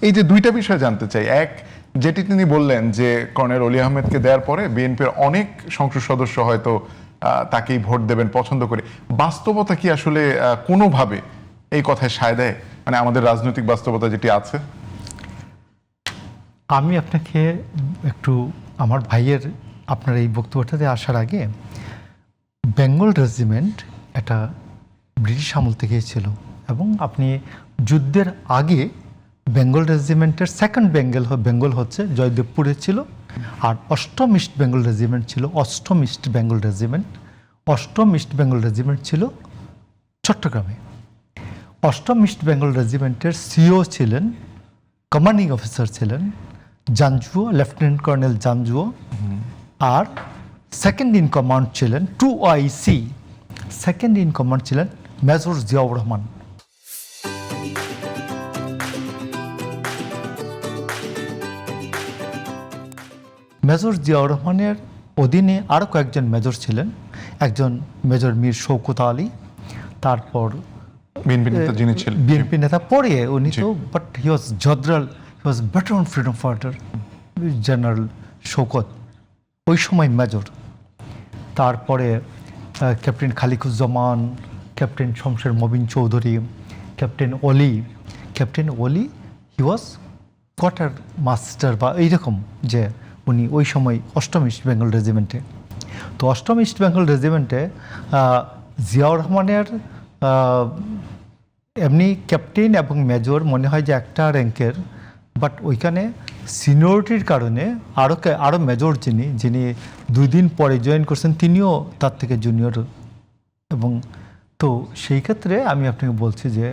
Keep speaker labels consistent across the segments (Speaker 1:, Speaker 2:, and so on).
Speaker 1: এই যে দুইটা বিষয় জানতে চাই। এক, যেটি তিনি বললেন যে কর্নেল অলি আহমেদকে দেওয়ার পরে বিএনপির অনেক সংসদ সদস্য হয়তো তাকেই ভোট দেবেন পছন্দ করে। বাস্তবতা কি আসলে কোনোভাবে এই কথায় সায় দেয়, মানে আমাদের রাজনৈতিক বাস্তবতা যেটি আছে?
Speaker 2: আমি আপনাকে একটু আমার ভাইয়ের আপনার এই বক্তব্যটাতে আসার আগে, বেঙ্গল রেজিমেন্ট এটা ব্রিটিশ আমল থেকেই ছিল এবং আপনি যুদ্ধের আগে বেঙ্গল রেজিমেন্টের সেকেন্ড বেঙ্গল হচ্ছে জয়দেবপুরে ছিল, আর অষ্টম ইস্ট বেঙ্গল রেজিমেন্ট ছিল অষ্টম ইস্ট বেঙ্গল রেজিমেন্ট। অষ্টম ইস্ট বেঙ্গল রেজিমেন্ট ছিল চট্টগ্রামে। অষ্টম ইস্ট বেঙ্গল রেজিমেন্টের সিও ছিলেন, কমান্ডিং অফিসার ছিলেন জাঞ্জুও, লেফটেন্যান্ট কর্নেল জাঞ্জুও, আর সেকেন্ড ইন কমান্ড ছিলেন 2IC, সেকেন্ড ইন কমান্ড ছিলেন মেজর জিয়াউর রহমান। মেজর জিয়াউর রহমানের অধীনে আরও কয়েকজন মেজর ছিলেন, একজন মেজর মীর শওকত আলী, তারপর
Speaker 1: বিএনপি নেতা যিনি ছিলেন,
Speaker 2: বিএনপি নেতা পরে উনি তো, but he was general, he was better freedom fighter, general Shawkat ওই সময় মেজর। তারপরে captain Khaliquzzaman, captain Shamsher Mobin Chowdhury, captain Oli. Captain Oli he was quarter master বা এইরকম, যে উনি ওই সময় অষ্টম ইস্ট বেঙ্গল রেজিমেন্টে। তো অষ্টম ইস্ট বেঙ্গল রেজিমেন্টে জিয়াউর রহমানের এমনি ক্যাপ্টেন এবং মেজর মনে হয় যে একটা র্যাঙ্কের, বাট ওইখানে সিনিয়রিটির কারণে আরও মেজর যিনি 2 দিন পরে জয়েন করছেন, তিনিও তার থেকে জুনিয়র। এবং তো সেই ক্ষেত্রে আমি আপনাকে বলছি যে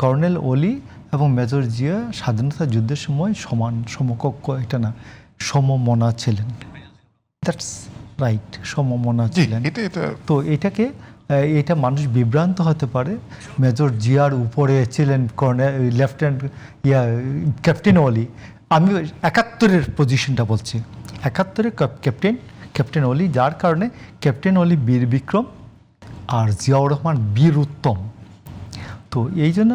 Speaker 2: কর্নেল অলি এবং মেজর জিয়া স্বাধীনতা যুদ্ধের সময় সমকক্ষ, এটা না, সমমনা ছিলেন। দ্যাটস রাইট, সমমনা ছিলেন। তো এটা মানুষ বিভ্রান্ত হতে পারে। মেজর জিয়ার উপরে ছিলেন লেফটেন্যান্ট ক্যাপ্টেন অলি। আমি 71-এর পজিশনটা বলছি, 71-এ ক্যাপ্টেন অলি, যার কারণে ক্যাপ্টেন অলি বীর বিক্রম আর জিয়াউর রহমান বীর উত্তম। তো এই জন্য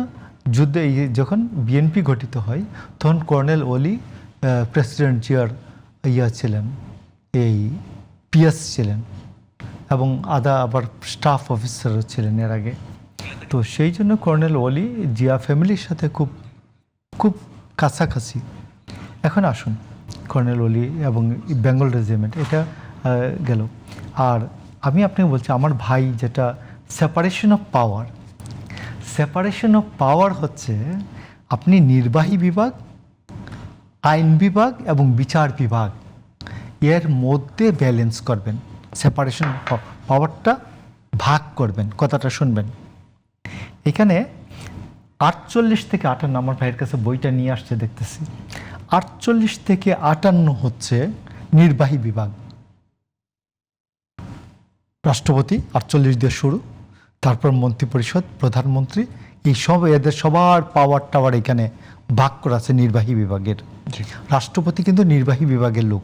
Speaker 2: যুদ্ধে যখন বিএনপি গঠিত হয় তখন কর্নেল অলি প্রেসিডেন্ট জিয়ার ছিলেন, এই PS ছিলেন, এবং আবার স্টাফ অফিসারও ছিলেন এর আগে। তো সেই জন্য কর্নেল অলি জিয়া ফ্যামিলির সাথে খুব খুব কাছাকাছি। এখন আসুন, কর্নেল অলি এবং বেঙ্গল রেজিমেন্ট এটা গেল। আর আমি আপনাকে বলছি, আমার ভাই যেটা সেপারেশন অফ পাওয়ার হচ্ছে, আপনি নির্বাহী বিভাগ, আইন বিভাগ এবং বিচার বিভাগ এর মধ্যে ব্যালেন্স করবেন, সেপারেশন পাওয়ারটা ভাগ করবেন। কথাটা শুনবেন, এখানে 48 থেকে 58, আমার ভাইয়ের কাছে বইটা নিয়ে আসছে দেখতেছি, 48 থেকে 58 হচ্ছে নির্বাহী বিভাগ। রাষ্ট্রপতি 48 দিয়ে শুরু, তারপর মন্ত্রিপরিষদ, প্রধানমন্ত্রী, এই সব এদের সবার পাওয়ার টাওয়ার এখানে ভাগ করা আছে নির্বাহী বিভাগের। রাষ্ট্রপতি কিন্তু নির্বাহী বিভাগের লোক,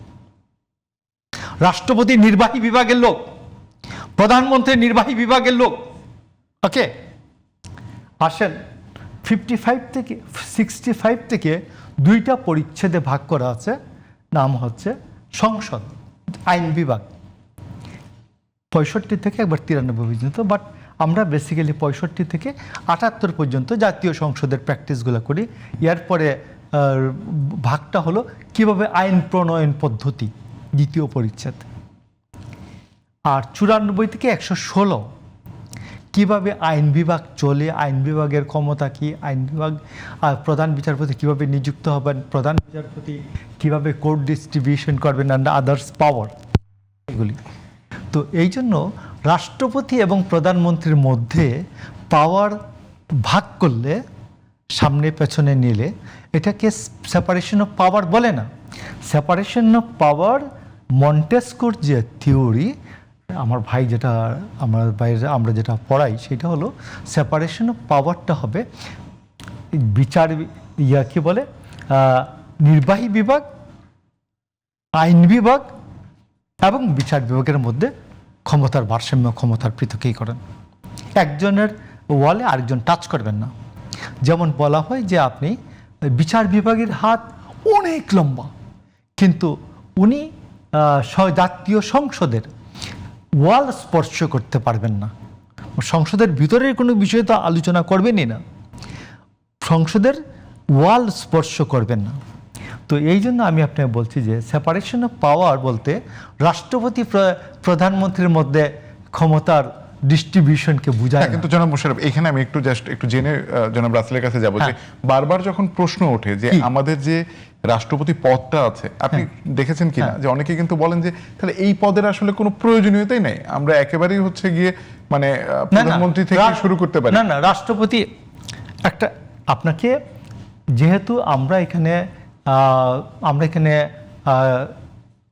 Speaker 2: রাষ্ট্রপতি নির্বাহী বিভাগের লোক, প্রধানমন্ত্রী নির্বাহী বিভাগের লোক। ওকে, আসেন 65 থেকে 2টা পরিচ্ছেদে ভাগ করা আছে, নাম হচ্ছে সংসদ, আইন বিভাগ। 65 থেকে একবার 93 পর্যন্ত, বাট আমরা বেসিক্যালি 65 থেকে 78 পর্যন্ত জাতীয় সংসদের প্র্যাকটিসগুলো করি। এরপরে ভাগটা হলো কিভাবে আইন প্রণয়ন পদ্ধতি, দ্বিতীয় পরিচ্ছেদ। আর 94 থেকে 116 কিভাবে আইন বিভাগ চলে, আইন বিভাগের ক্ষমতা কি, আইন বিভাগ প্রধান বিচারপতি কিভাবে নিযুক্ত হবেন, প্রধান বিচারপতি কিভাবে কোর্ট ডিস্ট্রিবিউশন করবেন, অ্যান্ড আদার্স পাওয়ার, এগুলি। তো এই জন্য রাষ্ট্রপতি এবং প্রধানমন্ত্রীর মধ্যে পাওয়ার ভাগ করলে, সামনে পেছনে নিলে, এটাকে সেপারেশন অফ পাওয়ার বলে না। সেপারেশন অফ পাওয়ার মন্টেস্কোর যে থিওরি, আমার ভাই যেটা, আমরা যেটা পড়াই, সেটা হলো সেপারেশন অফ পাওয়ারটা হবে বিচার কি বলে, নির্বাহী বিভাগ, আইন বিভাগ এবং বিচার বিভাগের মধ্যে ক্ষমতার ভারসাম্য, ক্ষমতার পৃথকীকরণ। একজনের ওয়ালে আরেকজন টাচ করবেন না। যেমন বলা হয় যে আপনি বিচার বিভাগের হাত অনেক লম্বা, কিন্তু উনি জাতীয় সংসদের ওয়াল স্পর্শ করতে পারবেন না। সংসদের ভিতরের কোনো বিষয় তো আলোচনা করবেনই না, সংসদের ওয়াল স্পর্শ করবেন না। তো এই জন্য আমি আপনাকে বলছি যে সেপারেশন অফ পাওয়ার বলতে রাষ্ট্রপতি প্রধানমন্ত্রীর মধ্যে ক্ষমতার ডিস্ট্রিবিউশনকে বোঝায়।
Speaker 1: কিন্তু জনাব মোশাররফ, এখানে আমি একটু জেনে জনাব রাসেলের কাছে যাব যে বারবার যখন প্রশ্ন ওঠে যে আমাদের যে রাষ্ট্রপতি পদটা আছে, আপনি দেখেছেন কিনা যে অনেকে কিন্তু বলেন যে তাহলে এই পদের আসলে কোনো প্রয়োজনীয়তাই নাই, আমরা একেবারেই হচ্ছে গিয়ে মানে প্রধানমন্ত্রী থেকে শুরু করতে পারি।
Speaker 2: না, রাষ্ট্রপতি একটা আপনাকে, যেহেতু আমরা এখানে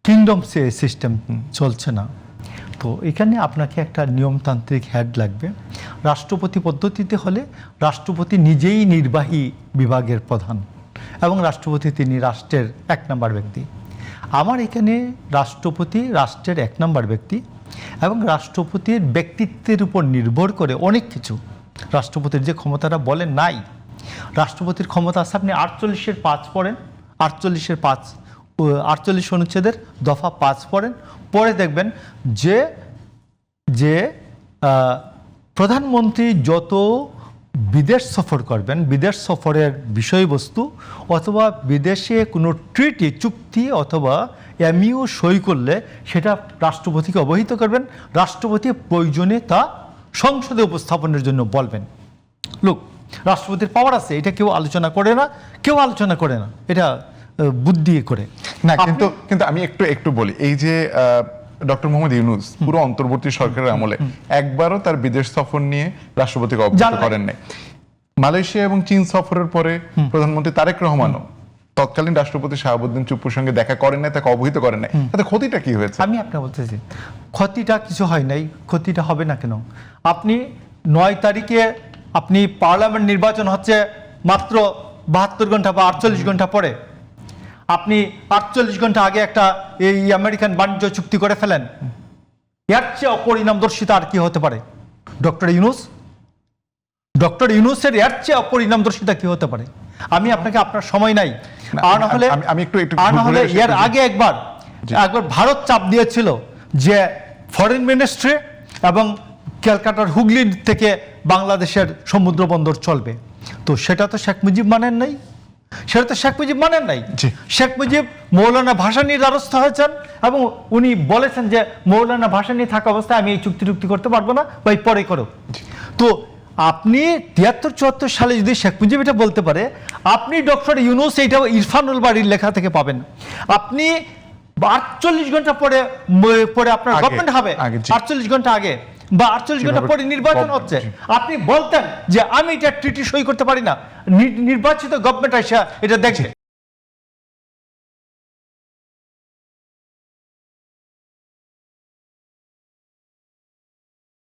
Speaker 2: কিংডম সিস্টেম চলছে না, তো এখানে আপনাকে একটা নিয়মতান্ত্রিক হেড লাগবে। রাষ্ট্রপতি পদ্ধতিতে হলে রাষ্ট্রপতি নিজেই নির্বাহী বিভাগের প্রধান এবং রাষ্ট্রপতি তিনি রাষ্ট্রের 1 নম্বর ব্যক্তি। আমার এখানে রাষ্ট্রপতি রাষ্ট্রের 1 নম্বর ব্যক্তি এবং রাষ্ট্রপতির ব্যক্তিত্বের উপর নির্ভর করে অনেক কিছু। রাষ্ট্রপতির যে ক্ষমতাটা বলেন নাই, রাষ্ট্রপতির ক্ষমতা আছে, আপনি 48-এর 5 পড়েন, 48 অনুচ্ছেদের দফা 5 পড়েন, পরে দেখবেন যে প্রধানমন্ত্রী যত বিদেশ সফর করবেন, বিদেশ সফরের বিষয়বস্তু অথবা বিদেশে কোনো ট্রিটি চুক্তি অথবা এমইউ সই করলে সেটা রাষ্ট্রপতিকে অবহিত করবেন। রাষ্ট্রপতি প্রয়োজনে তা সংসদে উপস্থাপনের জন্য বলবেন। লোক রাষ্ট্রপতির পাওয়ার আছে, এটা কেউ আলোচনা করে না, এটা বুদ্ধি করে
Speaker 1: না। কিন্তু আমি একটু বলি, এই যে ডক্টর মোহাম্মদ ইউনূস পুরো অন্তর্বর্তী সরকারের আমলে একবারও তার বিদেশ সফর নিয়ে রাষ্ট্রপতিকে অবহিত করেন নাই। মালয়েশিয়া এবং চীন সফরের পরে প্রধানমন্ত্রী তারেক রহমানও তৎকালীন রাষ্ট্রপতি শাহাবুদ্দিন চুপ্পুর সঙ্গে দেখা করেন নাই, তাকে অবহিত করেন নাই। তাতে ক্ষতিটা কি হয়েছে?
Speaker 2: আমি আপনাকে বলতেছি, ক্ষতিটা কিছু হয় নাই, ক্ষতিটা হবে না কেন? আপনি 9 তারিখে আপনি পার্লামেন্ট নির্বাচন হচ্ছে মাত্র 72 ঘন্টা বা 48 ঘন্টা পরে, আপনি 48 ঘন্টা আগে একটা এই আমেরিকান বাণিজ্য চুক্তি করে ফেলেন। এর চেয়ে অপরিণামদর্শিতা আর কি হতে পারে? ডক্টর ইউনূসের এর চেয়ে অপরিণামদর্শিতা কি হতে পারে? আমি আপনাকে, আপনার সময় নাই, আর না হলে এর আগে একবার ভারত চাপ দিয়েছিল যে ফরেন মিনিস্ট্রি এবং ক্যালকাটার হুগলি থেকে বাংলাদেশের সমুদ্র বন্দর চলবে। তো সেটা তো শেখ মুজিব মানেন নাই। শেখ মুজিব মৌলানা ভাসানীর দ্বারস্থ হয়েছেন এবং উনি বলেছেন যে মৌলানা ভাসানী থাকা অবস্থায় আমি এই চুক্তি করতে পারবো না, বা পরে করো। তো আপনি 73-74 সালে যদি শেখ মুজিব এটা বলতে পারে, আপনি ডক্টর ইউনূস এইটা ইরফানুল বাড়ির লেখা থেকে পাবেন। আপনি 48 ঘন্টা পরে আপনার গভর্নমেন্ট হবে, 48 ঘন্টা আগে বা 48 ঘন্টা পরে নির্বাচন হচ্ছে, আপনি বলতেন যে আমি এটা ট্রিটি সই করতে পারি না, নির্বাচিত গভর্নমেন্ট এসে এটা দেখবে।